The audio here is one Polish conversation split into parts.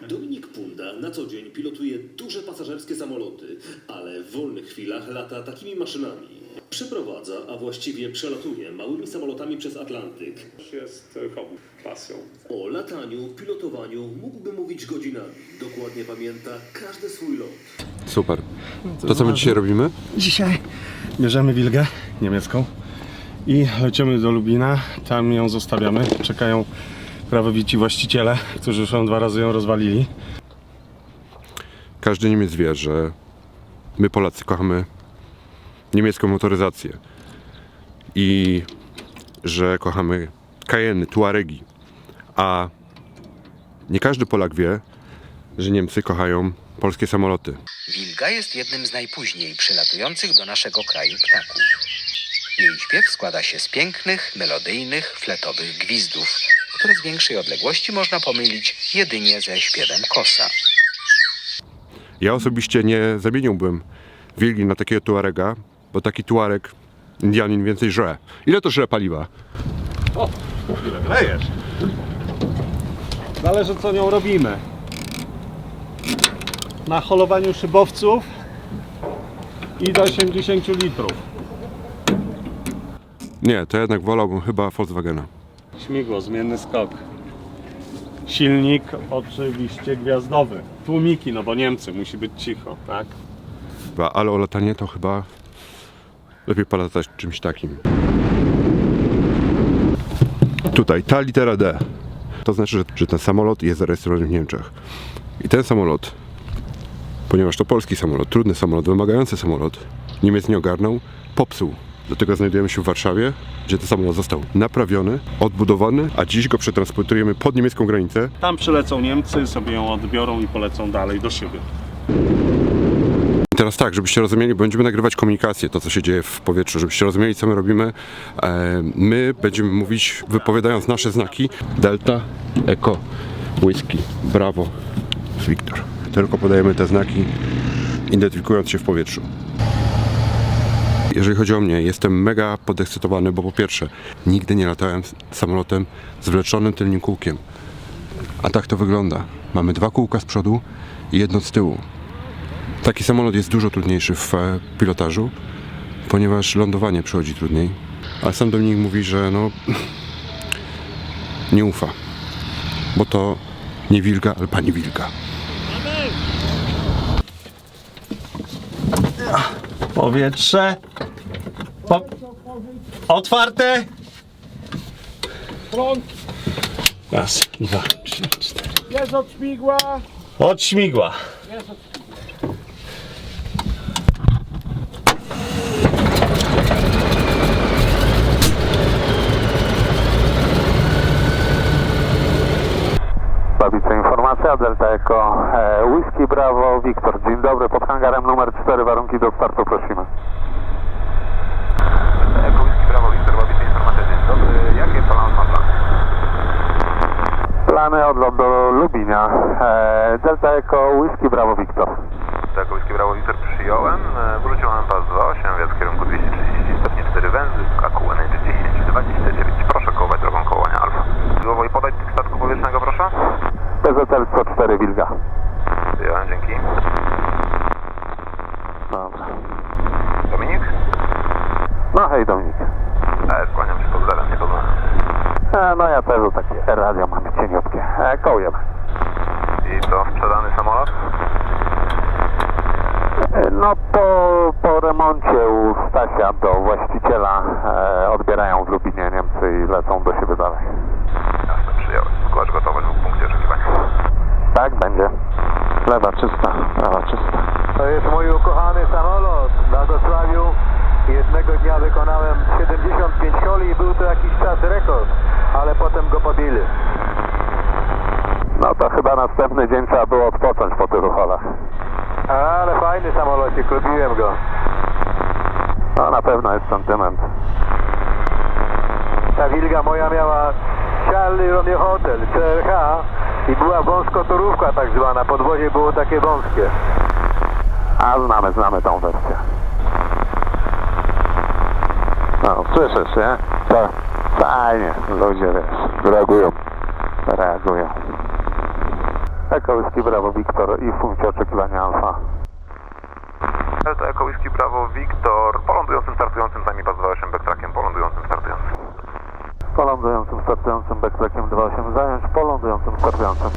Dominik Punda na co dzień pilotuje duże pasażerskie samoloty, ale w wolnych chwilach lata takimi maszynami. Przeprowadza, a właściwie przelatuje małymi samolotami przez Atlantyk. Jest hobby, pasją. O lataniu, pilotowaniu mógłby mówić godzinami. Dokładnie pamięta każdy swój lot. Super. To co my dzisiaj robimy? Dzisiaj bierzemy Wilgę niemiecką i lecimy do Lubina. Tam ją zostawiamy. Czekają prawowici właściciele, którzy już 2 razy ją rozwalili. Każdy Niemiec wie, że my Polacy kochamy niemiecką motoryzację i że kochamy Cayenne, Tuaregi, a nie każdy Polak wie, że Niemcy kochają polskie samoloty. Wilga jest jednym z najpóźniej przylatujących do naszego kraju ptaków. Jej śpiew składa się z pięknych, melodyjnych, fletowych gwizdów, które z większej odległości można pomylić jedynie ze śpiewem kosa. Ja osobiście nie zamieniłbym Wilgi na takiego Tuarega, bo taki Tuareg Indianin więcej żre. Ile to żre paliwa? O, ile grejesz? Zależy co nią robimy. Na holowaniu szybowców i do 80 litrów. Nie, to jednak wolałbym chyba Volkswagena. Śmigło, zmienny skok. Silnik oczywiście gwiazdowy. Tłumiki, no bo Niemcy, musi być cicho, tak? Ale o latanie to chyba lepiej polatać czymś takim. Tutaj ta litera D. To znaczy, że ten samolot jest zarejestrowany w Niemczech. I ten samolot, ponieważ to polski samolot, trudny samolot, wymagający samolot, Niemiec nie ogarnął, popsuł. Dlatego znajdujemy się w Warszawie, gdzie ten samolot został naprawiony, odbudowany, a dziś go przetransportujemy pod niemiecką granicę. Tam przylecą Niemcy, sobie ją odbiorą i polecą dalej do siebie. I teraz tak, żebyście rozumieli, będziemy nagrywać komunikację, to co się dzieje w powietrzu, żebyście rozumieli co my robimy. My będziemy mówić, wypowiadając nasze znaki: Delta, Echo, Whisky, Bravo, Victor. Tylko podajemy te znaki, identyfikując się w powietrzu. Jeżeli chodzi o mnie, jestem mega podekscytowany, bo po pierwsze, nigdy nie latałem samolotem z wleczonym tylnym kółkiem. A tak to wygląda. Mamy 2 kółka z przodu i 1 z tyłu. Taki samolot jest dużo trudniejszy w pilotażu, ponieważ lądowanie przychodzi trudniej. Ale sam Dominik mówi, że no nie ufa, bo to nie Wilga, ale pani Wilga. Powietrze. Otwarte. Front, Raz, 2, 3, 4. jest od śmigła. Od śmigła. Babica informacja, Delta Echo, Whisky Bravo, Victor. Dzień dobry, pod hangarem numer 4, warunki do startu prosimy. Echo, Whisky Bravo, Victor, Babica informacja, dzień dobry. Jakie plan ma plan? Plany odlot do Lubinia. Delta Echo, Whisky Bravo, Victor. Delta Echo, Whisky Bravo, Victor, przyjąłem. Wrócił nam pas 28, wiatr w kierunku 230 stopni 4 węzy, KQ NH 1029. Proszę kołować drogą kołania Alfa. Złowo i podać tych statku powietrznego, proszę. PZL 104 Wilga. Przyjąłem, dzięki. Dobra. Dominik? No hej Dominik. Skłaniam się, pozdrawiam, nie pozdrawiam. No ja też takie radio mamy cieniutkie. Kołujemy. I to sprzedany samolot? No po remoncie u Stasia do właściciela odbierają w Lubinie Niemcy i lecą do siebie dalej. Jasne, przyjąłem. Zgłasz gotowość w punkcie oczekiwania. Tak, będzie. Lewa czysta, prawa czysta. To jest mój ukochany samolot na Wrocławiu. Jednego dnia wykonałem 75 holi i był to jakiś czas rekord, ale potem go podjęli. No to chyba następny dzień trzeba było odpocząć po tylu holach. Ale fajny samolocik, lubiłem go. No na pewno jest sentyment. Ta Wilga moja miała Charlie Romeo Hotel, CRH i była wąskotorówka tak zwana, podwozie było takie wąskie. A znamy tą wersję. No, słyszysz, nie? To fajnie, ludzie wiesz, reagują. Echo Whisky Bravo Victor i w punkcie oczekiwania Alfa. Delta Echo Whisky Bravo Victor, po lądującym startującym z nami pas 28 backtrackiem, po lądującym startującym. Po lądującym startującym backtrackiem 28 zająć, po lądującym startującym.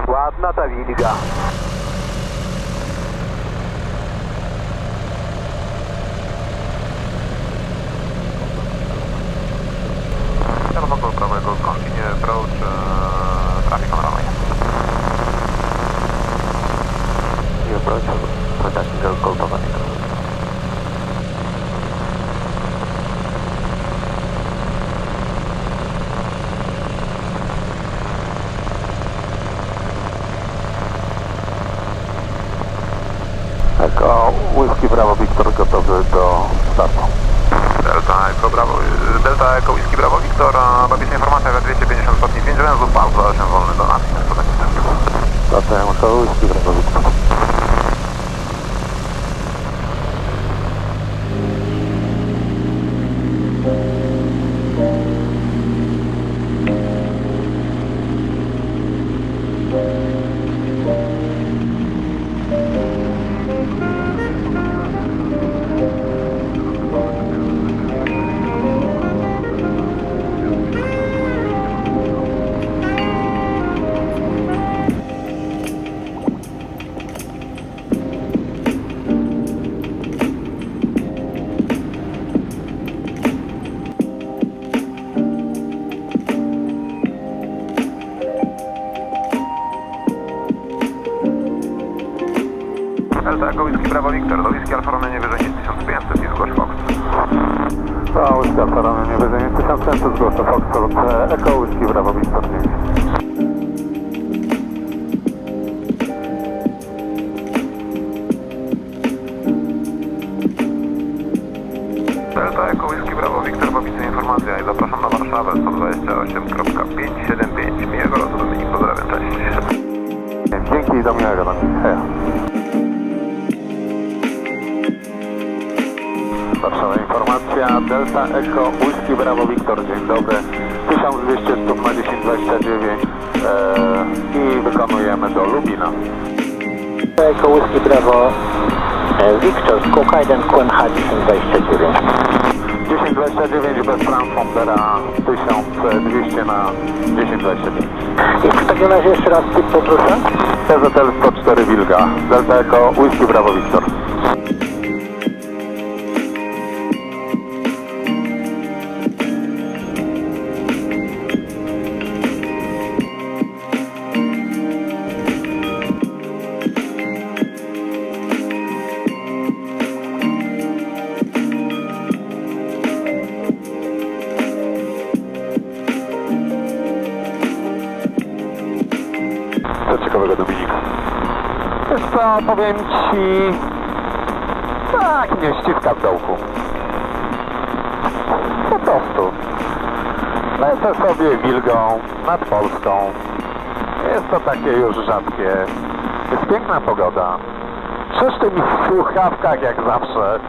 Ładna ta wilga. Aerofocal Bravo Echo, continue approach traffic on runway. You approach protecting the Gold Pavanic. Echo Whisky Bravo Victor gotowy do startu. Delta Echo Whisky Bravo Victor, babicza informacja we 250 stopni 5 węzłów, pas 28 wolny do nas. Delta Echo Whisky Bravo Victor. Delta Echo Whisky Bravo Victor, do Whisky Alfa Romeo nie wyżej niż 1500 i zgłoś Fox. Do Whisky Alfa Romeo nie wyżej niż 1500, zgłoszę Fox lub Echo Whisky Bravo Victor 9. Delta Echo Whisky Bravo Victor, babicza informacja i zapraszam na Warszawę 128.575. Miłego lotu Dominik, pozdrawiam, cześć. Dzięki i do miłego Dominik, hej. Warszawa informacja, Delta Echo Whisky Bravo Victor, dzień dobry, 1200 stóp na 1029 i wykonujemy do Lubina. Echo Whisky Bravo Victor, Skok 1, QNH 1029. 1029 bez transpondera, 1200 na 1029. I w takim razie jeszcze raz typ poproszę. TZL 104 Wilga, Delta Echo Whisky Bravo Victor. Co ciekawego, Dominik? Wiesz co, powiem ci... Tak, mnie ściska w dołku. Po prostu. Lecę sobie wilgą nad Polską. Jest to takie już rzadkie. Jest piękna pogoda. Trzeszczy mi w słuchawkach jak zawsze.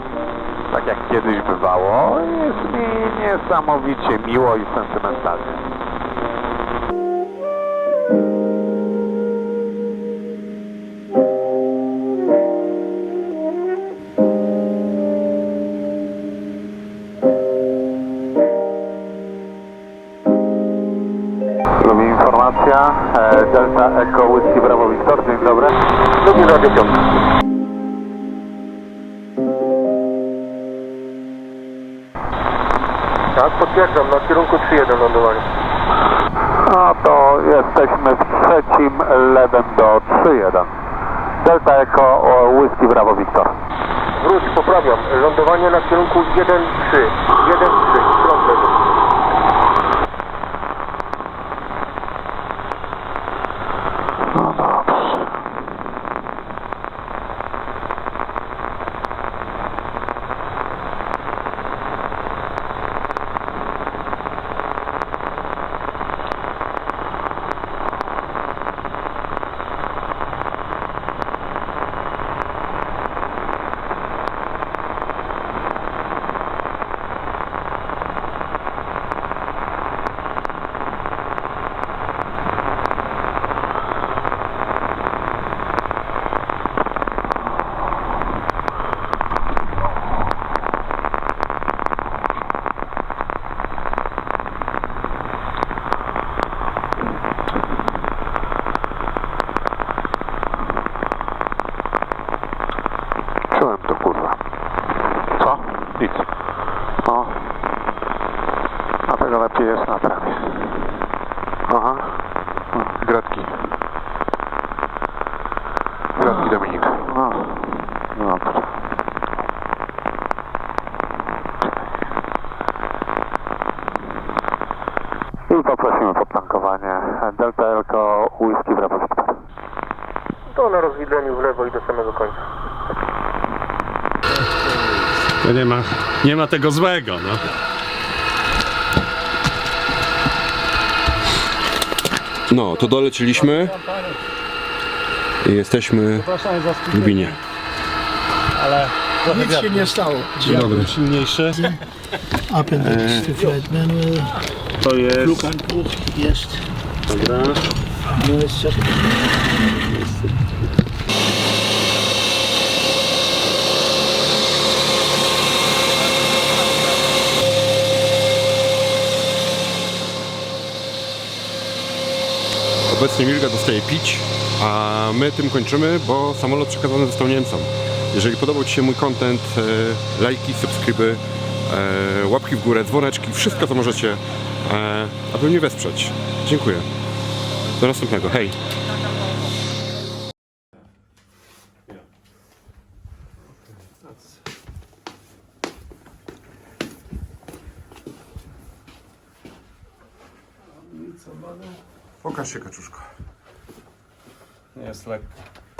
Tak jak kiedyś bywało. Jest mi niesamowicie miło i sentymentalnie. Lubi informacja, Delta Echo Whisky Bravo Victor, dzień dobry. Lubi Radio 5. Tak, potwierdzam, na kierunku 3-1 lądowanie. No to jesteśmy w trzecim lewem do 3-1. Delta Echo Whisky Bravo Victor. Wróć, poprawiam, lądowanie na kierunku 1-3. 1-3, front lewy. No dobrze. jest na prawie. Aha. Gratki. Gratki, Dominik. No, dobrze. I poprosimy podtankowanie Delta Elko Whisky Bravo Victor. To na rozwidleniu w lewo i do samego końca. To nie ma tego złego, no. No, to doleciliśmy. I jesteśmy w Lubinie. Ale Nic się nie stało. dzień dobry. Silniejszy. Appendix to flight manual. To jest... Fluganbruch jest. Dobra. No jest czas. Obecnie Milga dostaje pić, a my tym kończymy, bo samolot przekazany został Niemcom. Jeżeli podobał Ci się mój content, lajki, subskryby, łapki w górę, dzwoneczki, wszystko co możecie, aby mnie wesprzeć. Dziękuję. Do następnego. Hej! Pokaż się, kaczuszko. Jest lekko.